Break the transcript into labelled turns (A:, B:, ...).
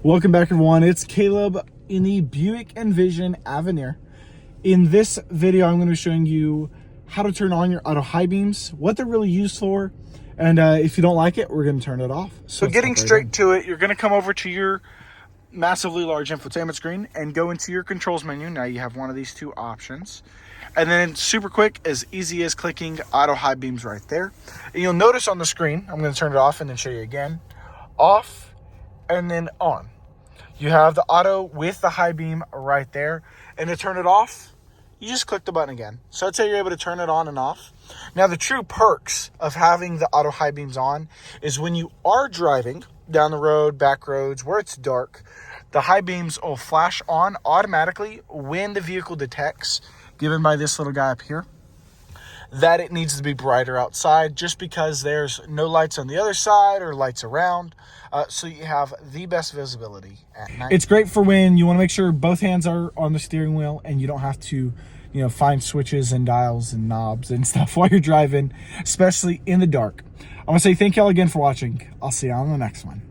A: Welcome back, everyone. It's Caleb in the Buick Envision Avenir. In this video, I'm going to be showing you how to turn on your auto high beams, what they're really used for, and if you don't like it, we're going to turn it off. So getting straight to it, you're going to come over to your massively large infotainment screen and go into your controls menu. Now you have one of these two options. And then super quick, as easy as clicking auto high beams right there. And you'll notice on the screen, I'm going to turn it off and then show you again, off, and then on. You have the auto with the high beam right there. And to turn it off, you just click the button again. So that's how you're able to turn it on and off. Now, the true perks of having the auto high beams on is when you are driving down the road, back roads, where it's dark, the high beams will flash on automatically when the vehicle detects, given by this little guy up here, that it needs to be brighter outside, just because there's no lights on the other side or lights around, so you have the best visibility at night. It's great for when you want to make sure both hands are on the steering wheel and you don't have to, find switches and dials and knobs and stuff while you're driving, especially in the dark. I want to say thank y'all again for watching. I'll see you on the next one.